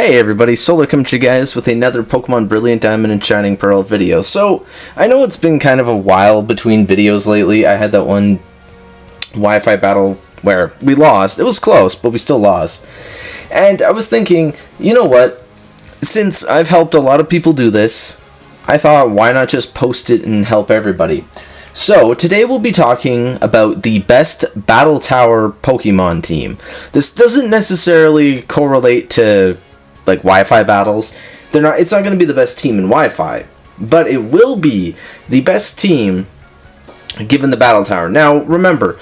Hey everybody, Solar coming to you guys with another Pokemon Brilliant Diamond and Shining Pearl video. So, I know it's been kind of a while between videos lately. I had that one Wi-Fi battle where we lost. It was close, but we still lost. And I was thinking, you know what? Since I've helped a lot of people do this, I thought why not just post it and help everybody. So, today we'll be talking about the best Battle Tower Pokemon team. This doesn't necessarily correlate to like Wi-Fi battles. It's not going to be the best team in Wi-Fi, but it will be the best team given the Battle Tower. Now, remember,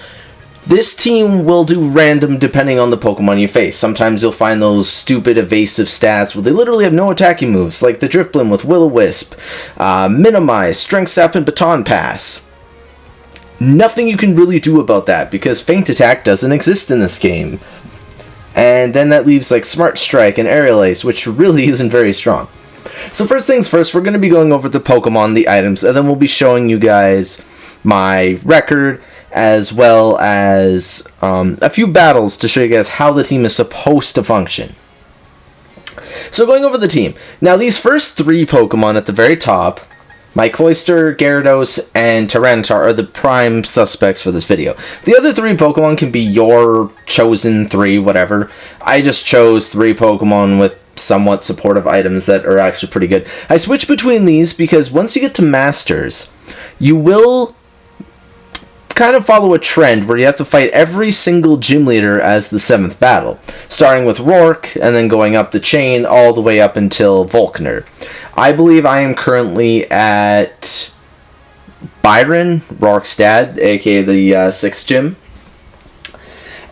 this team will do random depending on the Pokemon you face. Sometimes you'll find those stupid evasive stats where they literally have no attacking moves, like the Drifblim with Will-O-Wisp, Minimize, Strength Sap, and Baton Pass. Nothing you can really do about that because Feint Attack doesn't exist in this game. And then that leaves like Smart Strike and Aerial Ace, which really isn't very strong. So first things first, we're going to be going over the Pokemon, the items, and then we'll be showing you guys my record, as well as a few battles to show you guys how the team is supposed to function. So going over the team. Now these first three Pokemon at the very top, my Cloyster, Gyarados, and Tyranitar are the prime suspects for this video. The other three Pokemon can be your chosen three, whatever. I just chose three Pokemon with somewhat supportive items that are actually pretty good. I switch between these because once you get to Masters, you will kind of follow a trend where you have to fight every single gym leader as the 7th battle, starting with Rourke and then going up the chain all the way up until Volkner. I believe I am currently at Byron, Rourke's dad, aka the 6th gym.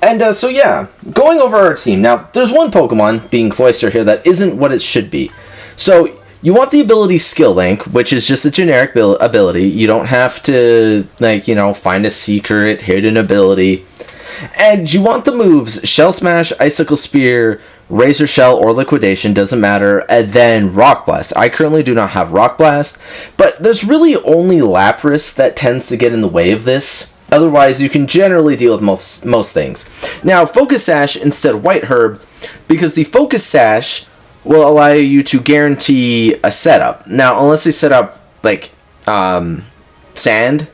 And so yeah, going over our team. Now, there's one Pokemon, being Cloyster here, that isn't what it should be. So, you want the ability Skill Link, which is just a generic ability. You don't have to, find a secret, hidden ability. And you want the moves Shell Smash, Icicle Spear, Razor Shell, or Liquidation, doesn't matter, and then Rock Blast. I currently do not have Rock Blast, but there's really only Lapras that tends to get in the way of this. Otherwise, you can generally deal with most things. Now, Focus Sash instead of White Herb, because the Focus Sash will allow you to guarantee a setup. Now, unless they set up, sand,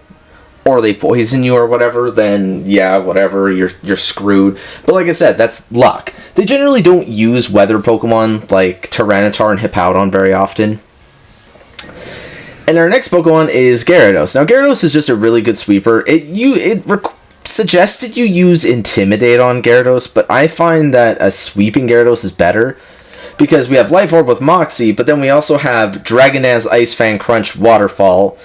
or they poison you or whatever, then, yeah, whatever, you're screwed. But like I said, that's luck. They generally don't use weather Pokemon like Tyranitar and Hippowdon very often. And our next Pokemon is Gyarados. Now, Gyarados is just a really good sweeper. It suggested you use Intimidate on Gyarados, but I find that a sweeping Gyarados is better, because we have Life Orb with Moxie, but then we also have Dragon Dance, Ice Fang, Crunch, Waterfall,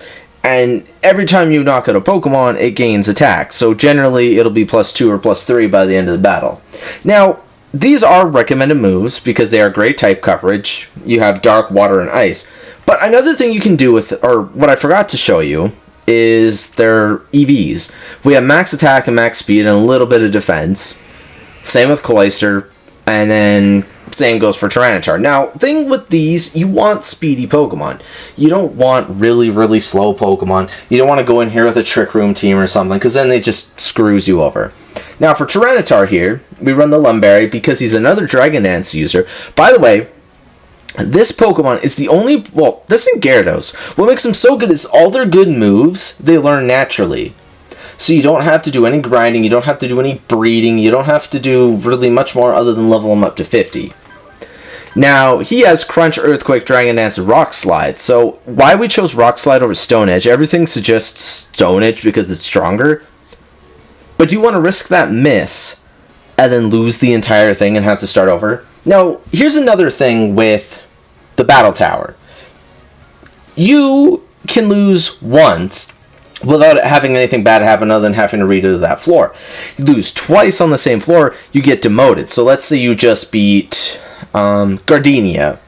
and every time you knock out a Pokemon, it gains attack. So generally, it'll be +2 or +3 by the end of the battle. Now, these are recommended moves because they are great type coverage. You have Dark, Water, and Ice. But another thing you can do with, or what I forgot to show you, is their EVs. We have max attack and max speed and a little bit of defense. Same with Cloyster, and then same goes for Tyranitar. Now, thing with these, you want speedy Pokemon. You don't want really, really slow Pokemon. You don't want to go in here with a Trick Room team or something, because then it just screws you over. Now, for Tyranitar here, we run the Lumberry because he's another Dragon Dance user. By the way, this Pokemon is the only, this and Gyarados. What makes them so good is all their good moves, they learn naturally. So you don't have to do any grinding, you don't have to do any breeding, you don't have to do really much more other than level him up to 50. Now, he has Crunch, Earthquake, Dragon Dance, and Rock Slide. So, why we chose Rock Slide over Stone Edge, everything suggests Stone Edge because it's stronger. But do you want to risk that miss and then lose the entire thing and have to start over? Now, here's another thing with the Battle Tower. You can lose once without having anything bad happen other than having to redo that floor. You lose twice on the same floor, you get demoted. So let's say you just beat Gardenia,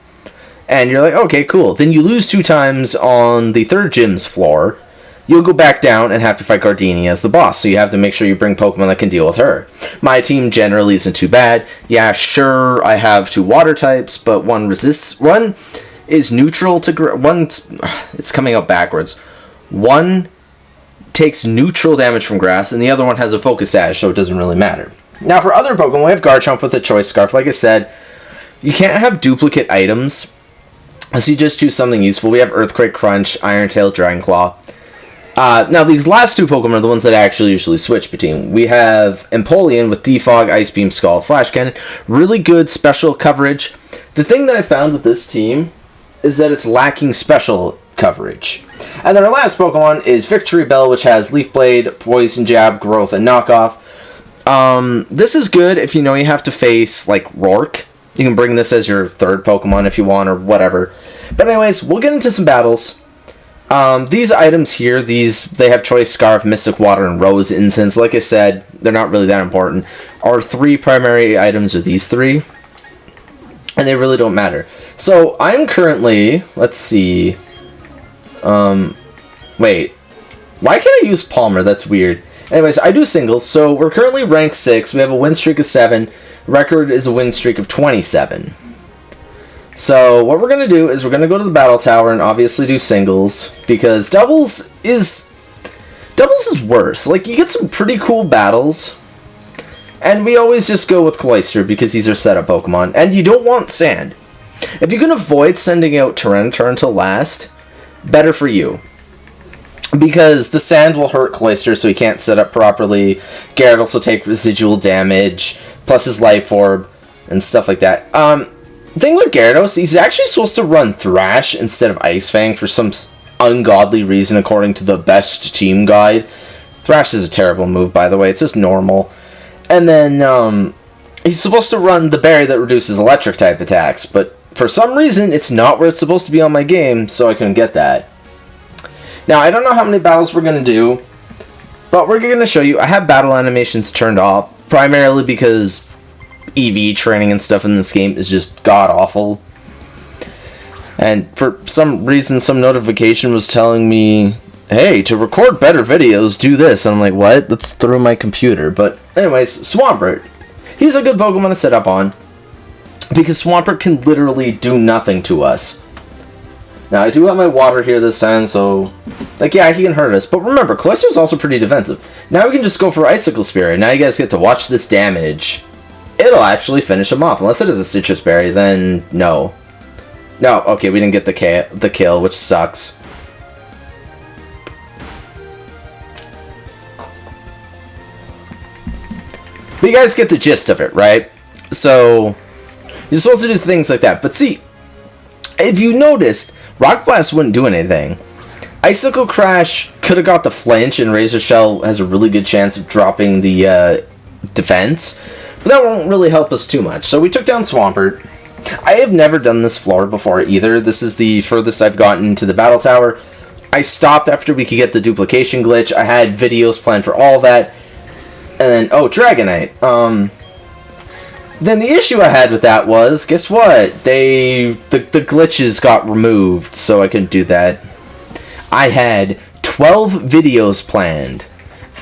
and you're like, okay, cool. Then you lose 2 times on the 3rd gym's floor. You'll go back down and have to fight Gardenia as the boss, so you have to make sure you bring Pokemon that can deal with her. My team generally isn't too bad. Yeah, sure, I have 2 water types, but one is neutral to it's coming out backwards. One takes neutral damage from grass, and the other one has a Focus Sash, so it doesn't really matter. Now, for other Pokemon, we have Garchomp with a Choice Scarf. Like I said, you can't have duplicate items, so you just choose something useful. We have Earthquake, Crunch, Iron-Tail, Dragonclaw. Now, these last two Pokemon are the ones that I actually usually switch between. We have Empoleon with Defog, Ice Beam, Scald, Flash Cannon. Really good special coverage. The thing that I found with this team is that it's lacking special coverage. And then our last Pokemon is Victory Bell, which has Leaf Blade, Poison Jab, Growth, and Knockoff. This is good if you know you have to face, like, Rourke. You can bring this as your third Pokemon if you want, or whatever. But anyways, we'll get into some battles. These items here, they have Choice Scarf, Mystic Water, and Rose Incense. Like I said, they're not really that important. Our three primary items are these three, and they really don't matter. So, I'm currently, let's see, wait, why can't I use Palmer? That's weird. Anyways, I do singles, so we're currently ranked 6, we have a win streak of 7, record is a win streak of 27. So, what we're going to do is we're going to go to the battle tower and obviously do singles, because doubles is worse. Like, you get some pretty cool battles, and we always just go with Cloyster because he's our setup Pokemon, and you don't want Sand. If you can avoid sending out Tyranitar until last, better for you. Because the Sand will hurt Cloyster, so he can't set up properly. Gyarados will take residual damage, plus his Life Orb, and stuff like that. Thing with Gyarados, he's actually supposed to run Thrash instead of Ice Fang for some ungodly reason, according to the best team guide. Thrash is a terrible move, by the way. It's just normal. And then, he's supposed to run the berry that reduces electric-type attacks, but for some reason, it's not where it's supposed to be on my game, so I couldn't get that. Now, I don't know how many battles we're going to do, but we're going to show you. I have battle animations turned off, primarily because EV training and stuff in this game is just god-awful. And for some reason, some notification was telling me, hey, to record better videos, do this. And I'm like, what? That's through my computer. But anyways, Swampert. He's a good Pokemon to set up on, because Swampert can literally do nothing to us. Now, I do have my water here this time, so, like, yeah, he can hurt us. But remember, Cloyster's also pretty defensive. Now we can just go for Icicle Spear, and now you guys get to watch this damage. It'll actually finish him off. Unless it is a Citrus Berry, then no. No, okay, we didn't get the kill, which sucks. But you guys get the gist of it, right? So, you're supposed to do things like that. But see, if you noticed, Rock Blast wouldn't do anything. Icicle Crash could have got the flinch, and Razor Shell has a really good chance of dropping the defense. But that won't really help us too much. So we took down Swampert. I have never done this floor before either. This is the furthest I've gotten to the battle tower. I stopped after we could get the duplication glitch. I had videos planned for all that. And then, oh, Dragonite. Then the issue I had with that was, guess what? The glitches got removed, so I couldn't do that. I had 12 videos planned.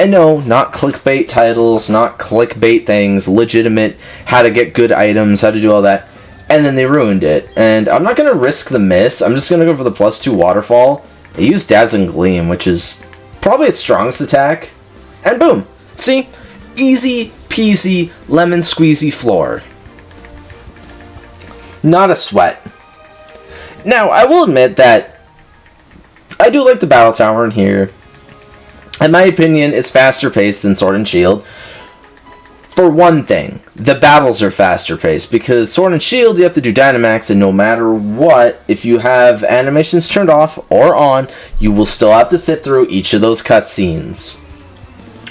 And no, not clickbait titles, not clickbait things, legitimate, how to get good items, how to do all that. And then they ruined it. And I'm not going to risk the miss. I'm just going to go for the +2 waterfall. I used Dazzling Gleam, which is probably its strongest attack. And boom. See? Easy peasy lemon squeezy floor. Not a sweat. Now, I will admit that I do like the battle tower in here. In my opinion, it's faster paced than Sword and Shield. For one thing, the battles are faster paced, because Sword and Shield you have to do Dynamax, and no matter what, if you have animations turned off or on, you will still have to sit through each of those cutscenes.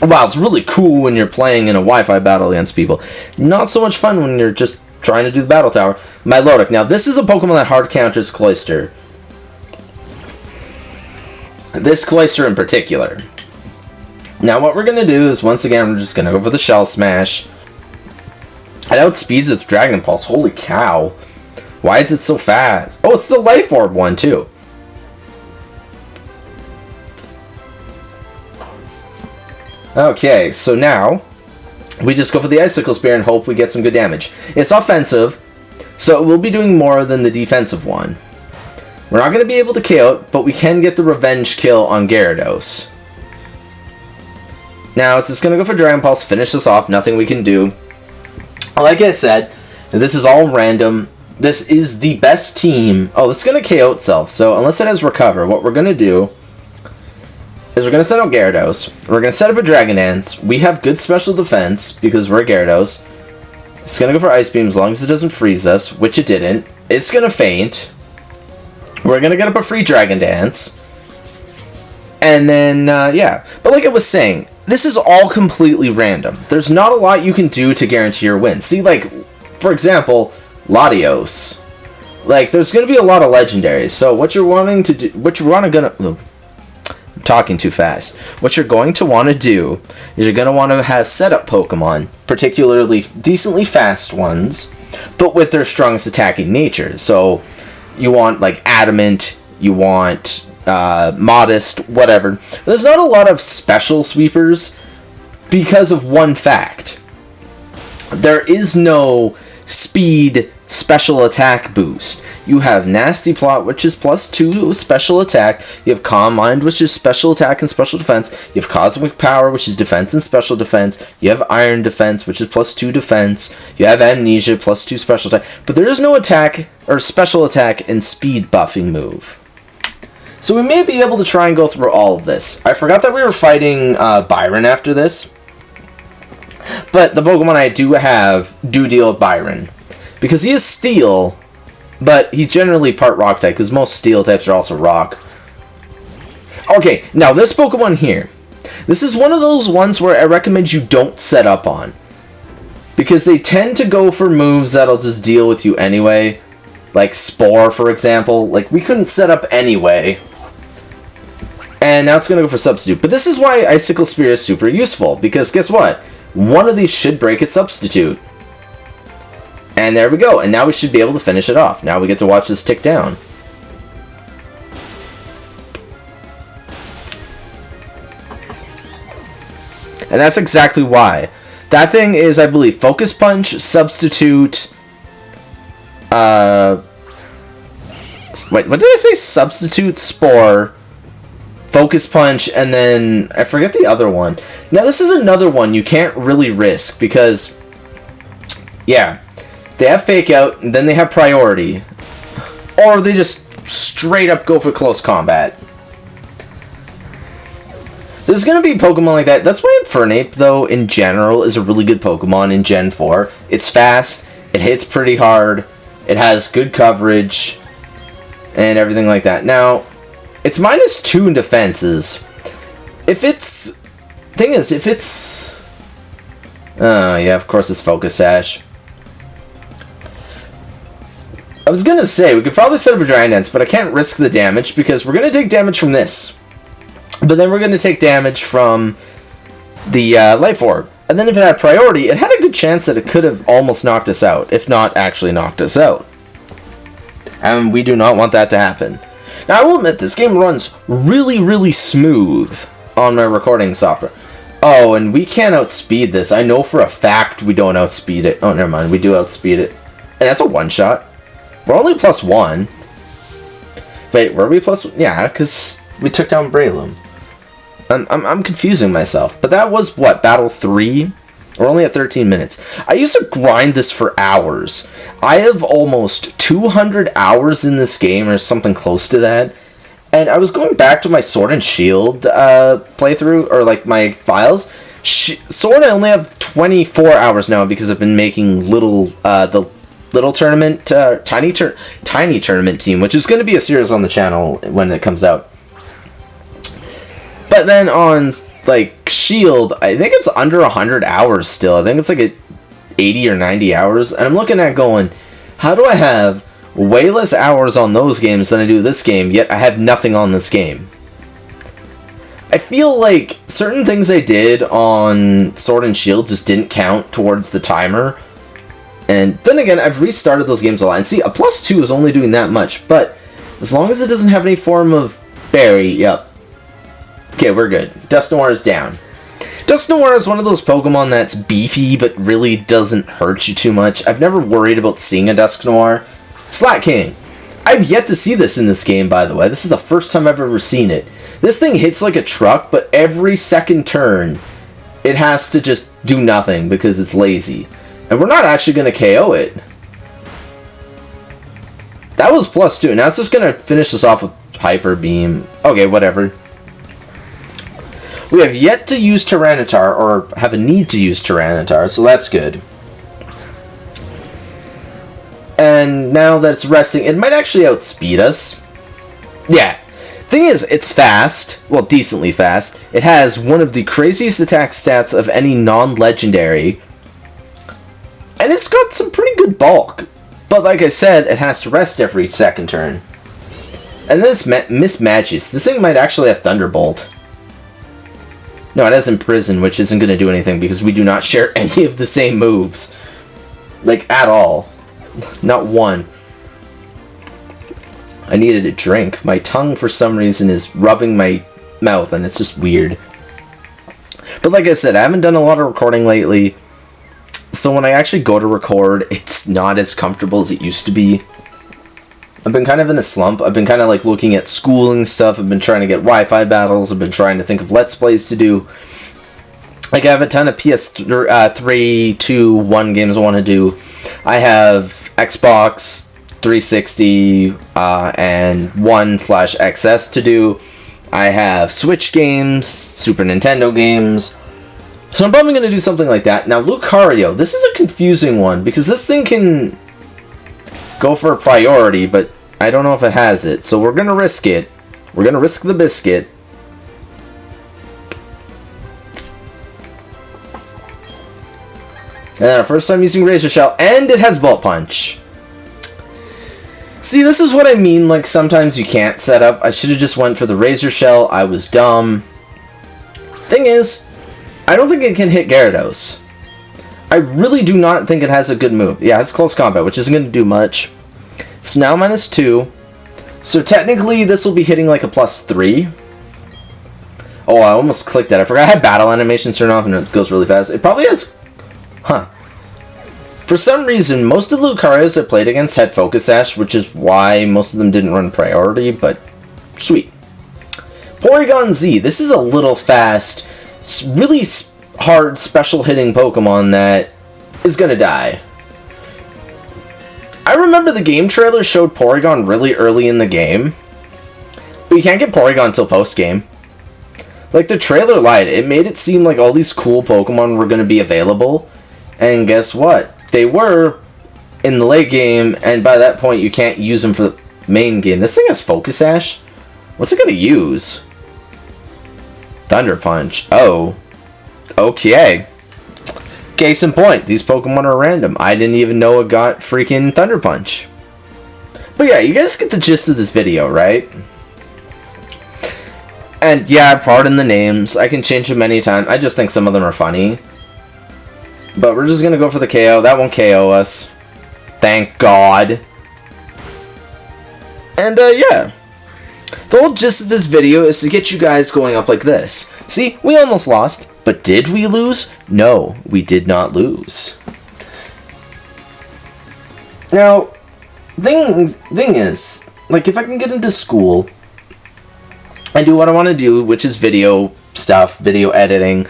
Wow, it's really cool when you're playing in a Wi-Fi battle against people. Not so much fun when you're just trying to do the battle tower. Milotic. Now, this is a Pokemon that hard counters Cloyster. This Cloyster in particular. Now, what we're going to do is, once again, we're just going to go for the Shell Smash. It outspeeds its Dragon Pulse. Holy cow. Why is it so fast? Oh, it's the Life Orb one, too. Okay, so now, we just go for the Icicle Spear and hope we get some good damage. It's offensive, so it will be doing more than the defensive one. We're not going to be able to KO it, but we can get the revenge kill on Gyarados. Now, it's just going to go for Dragon Pulse, finish this off, nothing we can do. Like I said, this is all random. this is the best team. Oh, it's going to KO itself. So unless it has Recover, what we're going to do is we're going to set out Gyarados. We're going to set up a Dragon Dance. We have good special defense because we're Gyarados. It's going to go for Ice Beam as long as it doesn't freeze us, which it didn't. It's going to faint. We're going to get up a free Dragon Dance. And then, yeah. But like I was saying, this is all completely random. There's not a lot you can do to guarantee your win. See, like, for example, Latios. Like, there's going to be a lot of legendaries. So what you're wanting to do, I'm talking too fast. What you're going to want to do is you're going to want to have setup Pokemon, particularly decently fast ones, but with their strongest attacking nature. So you want, like, Adamant, you want Modest, whatever. There's not a lot of special sweepers because of one fact. There is no speed special attack boost. You have Nasty Plot, which is +2 special attack. You have Calm Mind, which is special attack and special defense. You have Cosmic Power, which is defense and special defense. You have Iron Defense, which is +2 defense. You have Amnesia, +2 special attack. But there is no attack or special attack and speed buffing move. So we may be able to try and go through all of this. I forgot that we were fighting Byron after this. But the Pokemon I do have do deal with Byron. Because he is Steel, but he's generally part Rock type, because most Steel types are also Rock. Okay, now this Pokemon here. This is one of those ones where I recommend you don't set up on. Because they tend to go for moves that'll just deal with you anyway. Like Spore, for example. Like, we couldn't set up anyway. And now it's going to go for Substitute. But this is why Icicle Spear is super useful. Because guess what? One of these should break its Substitute. And there we go. And now we should be able to finish it off. Now we get to watch this tick down. And that's exactly why. That thing is, I believe, Focus Punch, Substitute... Wait, what did I say? Substitute, Spore, Focus Punch, and then I forget the other one. Now this is another one you can't really risk because, yeah, they have Fake Out, and then they have Priority, or they just straight up go for close combat. There's gonna be Pokemon like that. That's why Infernape, though, in general, is a really good Pokemon in Gen 4. It's fast, it hits pretty hard, it has good coverage, and everything like that. Now, it's -2 in defenses. If it's... Thing is, if it's... Oh, yeah, of course it's Focus Sash. I was gonna say, we could probably set up a Dragon Dance, but I can't risk the damage, because we're gonna take damage from this. But then we're gonna take damage from the Life Orb. And then if it had Priority, it had a good chance that it could have almost knocked us out, if not actually knocked us out. And we do not want that to happen. Now, I will admit, this game runs really, really smooth on my recording software. Oh, and we can't outspeed this. I know for a fact we don't outspeed it. Oh, never mind. We do outspeed it. And that's a one-shot. We're only +1. Wait, were we +1? Yeah, because we took down Breloom. I'm confusing myself. But that was, what, Battle 3? We're only at 13 minutes. I used to grind this for hours. I have almost 200 hours in this game, or something close to that. And I was going back to my Sword and Shield playthrough, or like my files. Sword, I only have 24 hours now because I've been making the little tournament, tiny tournament team, which is going to be a series on the channel when it comes out. But then on... like, Shield, I think it's under 100 hours still. I think it's like 80 or 90 hours. And I'm looking at going, how do I have way less hours on those games than I do this game, yet I have nothing on this game? I feel like certain things I did on Sword and Shield just didn't count towards the timer. And then again, I've restarted those games a lot. And see, a +2 is only doing that much. But as long as it doesn't have any form of berry, yep. Okay, we're good. Dusknoir is down. Dusknoir is one of those Pokemon that's beefy, but really doesn't hurt you too much. I've never worried about seeing a Dusknoir. Slat King. I've yet to see this in this game, by the way. This is the first time I've ever seen it. This thing hits like a truck, but every second turn, it has to just do nothing because it's lazy. And we're not actually going to KO it. That was +2. Now it's just gonna finish this off with Hyper Beam. Okay, whatever. We have yet to use Tyranitar, or have a need to use Tyranitar, so that's good. And now that it's resting, it might actually outspeed us. Yeah. Thing is, it's fast. Well, decently fast. It has one of the craziest attack stats of any non-legendary. And it's got some pretty good bulk. But like I said, it has to rest every second turn. And this Miss Magis. This thing might actually have Thunderbolt. No, it has Imprison, which isn't going to do anything because we do not share any of the same moves. Like, at all. Not one. I needed a drink. My tongue, for some reason, is rubbing my mouth, and it's just weird. But like I said, I haven't done a lot of recording lately. So when I actually go to record, it's not as comfortable as it used to be. I've been kind of in a slump. I've been kind of like looking at schooling stuff. I've been trying to get Wi-Fi battles. I've been trying to think of Let's Plays to do. Like, I have a ton of PS3, 2, 1 games I want to do. I have Xbox 360 and 1/XS to do. I have Switch games, Super Nintendo games. So I'm probably going to do something like that. Now, Lucario, this is a confusing one, because this thing can go for a priority, but I don't know if it has it. So we're going to risk it. We're going to risk the biscuit. And then our first time using Razor Shell, and it has Bullet Punch. See, this is what I mean, like, sometimes you can't set up. I should have just went for the Razor Shell. I was dumb. Thing is, I don't think it can hit Gyarados. I really do not think it has a good move. Yeah, it's close combat, which isn't going to do much. It's now -2. So technically, this will be hitting like a +3. Oh, I almost clicked that. I forgot I had battle animations turned off, and it goes really fast. It probably has... Huh. For some reason, most of the Lucarios I played against had Focus Sash, which is why most of them didn't run priority, but sweet. Porygon Z. This is a little fast, really hard special hitting Pokemon that is gonna die. I remember the game trailer showed Porygon really early in the game, but you can't get Porygon until post-game. Like, the trailer lied. It made it seem like all these cool Pokemon were gonna be available, and guess what? They were in the late game, and by that point you can't use them for the main game. This thing has Focus Sash? What's it gonna use? Thunder Punch. Oh. Okay. Case in point, these Pokemon are random. I didn't even know it got freaking Thunder Punch. But yeah, you guys get the gist of this video, right? And yeah, pardon the names. I can change them anytime. I just think some of them are funny. But we're just gonna go for the KO. That won't KO us. Thank God. And yeah. The whole gist of this video is to get you guys going up like this. See, we almost lost. But did we lose? No, we did not lose. Now, thing is, like, if I can get into school and do what I want to do, which is video stuff, video editing,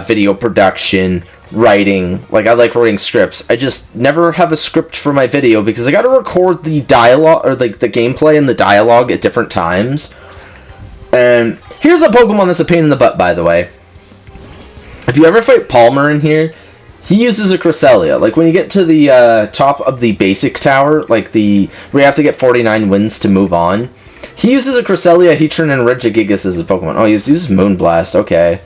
video production, writing. Like, I like writing scripts. I just never have a script for my video because I gotta record the dialogue, or like the gameplay and the dialogue at different times. And here's a Pokemon that's a pain in the butt, by the way. If you ever fight Palmer in here, he uses a Cresselia. Like, when you get to the top of the basic tower, like where you have to get 49 wins to move on, he uses a Cresselia, Heatran, and Regigigas as a Pokemon. Oh, he uses Moonblast. Okay.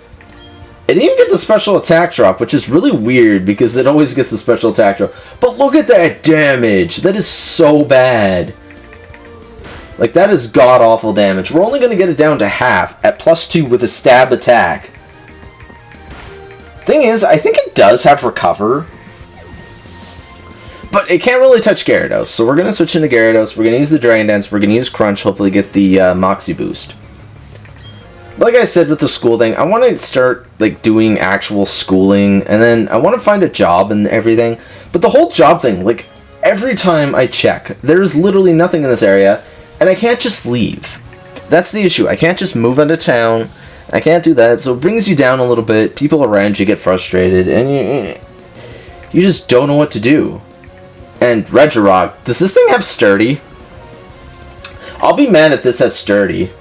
It didn't even get the special attack drop, which is really weird because it always gets the special attack drop. But look at that damage! That is so bad. Like, that is god-awful damage. We're only going to get it down to half at +2 with a stab attack. Thing is, I think it does have Recover. But it can't really touch Gyarados. So we're going to switch into Gyarados. We're going to use the Dragon Dance. We're going to use Crunch, hopefully get the Moxie boost. Like I said with the school thing, I want to start like doing actual schooling, and then I want to find a job and everything. But the whole job thing, like, every time I check, there's literally nothing in this area, and I can't just leave. That's the issue. I can't just move out of town. I can't do that, so it brings you down a little bit. People around you get frustrated, and you just don't know what to do. And Regirock, does this thing have Sturdy? I'll be mad if this has sturdy.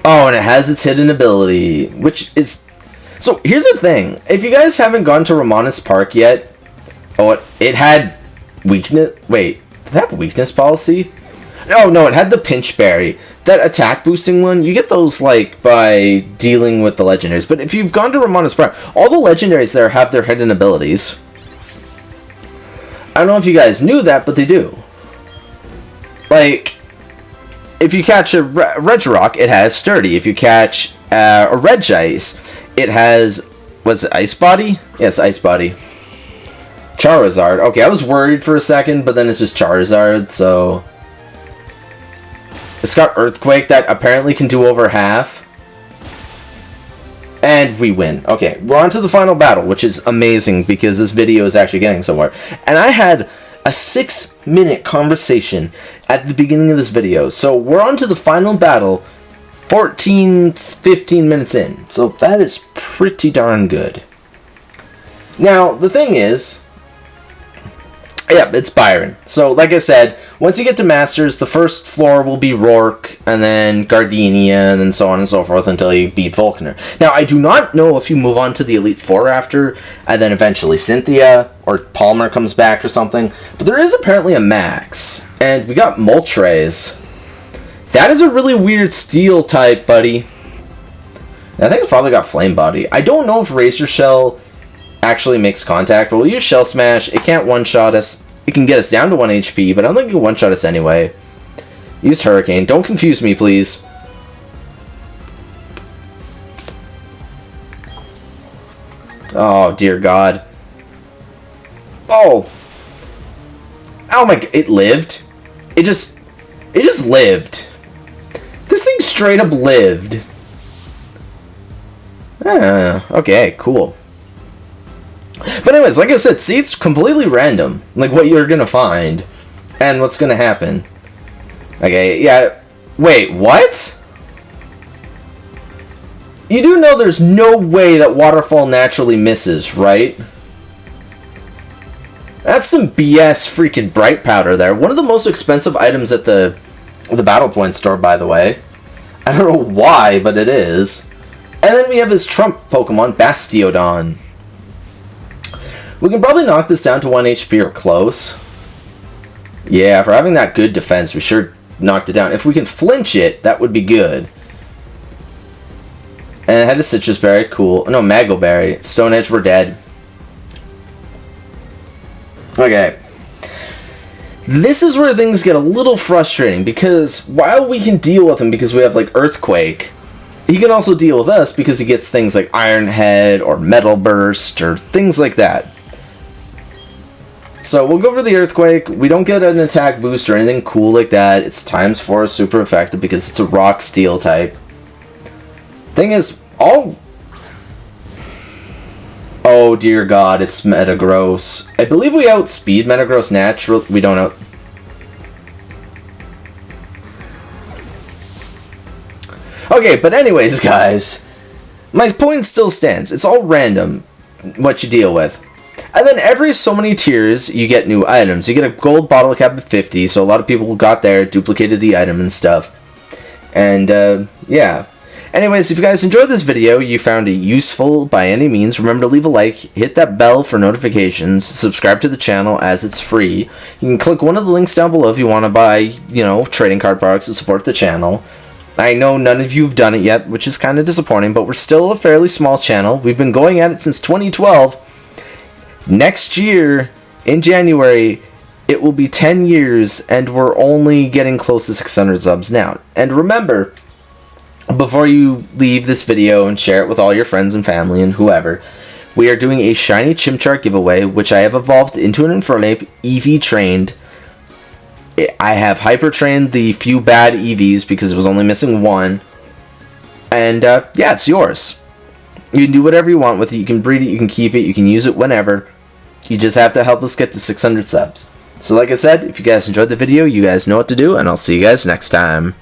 Oh, and it has its hidden ability, which is... So, here's the thing. If you guys haven't gone to Romanus Park yet... Oh, it had weakness... Wait, did it have weakness policy? No, it had the Pinch Berry. That attack boosting one, you get those, like, by dealing with the legendaries. But if you've gone to Romanus Park, all the legendaries there have their hidden abilities. I don't know if you guys knew that, but they do. Like... If you catch a Regirock, it has Sturdy. If you catch a Regice, it has... Was it Ice Body? Yes, Ice Body. Charizard. Okay, I was worried for a second, but then it's just Charizard, so... It's got Earthquake that apparently can do over half. And we win. Okay, we're on to the final battle, which is amazing because this video is actually getting somewhere. And I had a 6-minute conversation at the beginning of this video. So we're on to the final battle 15 minutes in. So that is pretty darn good. Now, the thing is... Yeah, it's Byron. So, like I said, once you get to Masters, the first floor will be Rourke, and then Gardenia, and then so on and so forth until you beat Volkner. Now, I do not know if you move on to the Elite Four after, and then eventually Cynthia, or Palmer comes back or something. But there is apparently a max. And we got Moltres. That is a really weird steel type, buddy. I think I probably got Flame Body. I don't know if Razor Shell actually makes contact, but we'll use Shell Smash. It can't one-shot us. It can get us down to 1 HP, but I don't think it can one-shot us anyway. Use Hurricane. Don't confuse me, please. Oh, dear God. Oh. Oh my God. It lived. It just lived. This thing straight up lived. Okay, cool. But anyways, like I said, see, it's completely random. Like, what you're gonna find. And what's gonna happen. Okay, yeah. Wait, what? You do know there's no way that Waterfall naturally misses, right? That's some BS freaking Bright Powder there. One of the most expensive items at the Battle Point store, by the way. I don't know why, but it is. And then we have his Trump Pokemon, Bastiodon. We can probably knock this down to 1 HP or close. Yeah, for having that good defense, we sure knocked it down. If we can flinch it, that would be good. And it had a Citrus Berry, cool. No, Mago Berry. Stone Edge, we're dead. Okay. This is where things get a little frustrating, because while we can deal with him because we have, like, Earthquake, he can also deal with us because he gets things like Iron Head or Metal Burst or things like that. So we'll go for the Earthquake. We don't get an attack boost or anything cool like that. It's ×4 super effective because it's a Rock Steel type. Thing is, oh dear God, it's Metagross. I believe we outspeed Metagross natural. We don't out. Okay, but anyways, guys, my point still stands. It's all random what you deal with. And then every so many tiers, you get new items. You get a gold bottle cap of 50, so a lot of people got there, duplicated the item and stuff. And, yeah. Anyways, if you guys enjoyed this video, you found it useful by any means, remember to leave a like, hit that bell for notifications, subscribe to the channel as it's free. You can click one of the links down below if you want to buy, you know, trading card products to support the channel. I know none of you have done it yet, which is kind of disappointing, but we're still a fairly small channel. We've been going at it since 2012. Next year, in January, it will be 10 years, and we're only getting close to 600 subs now. And remember, before you leave this video and share it with all your friends and family and whoever, we are doing a shiny Chimchar giveaway, which I have evolved into an Infernape, EV trained. I have hyper trained the few bad EVs because it was only missing one. And yeah, it's yours. You can do whatever you want with it. You can breed it, you can keep it, you can use it whenever. You just have to help us get to 600 subs. So like I said, if you guys enjoyed the video, you guys know what to do, and I'll see you guys next time.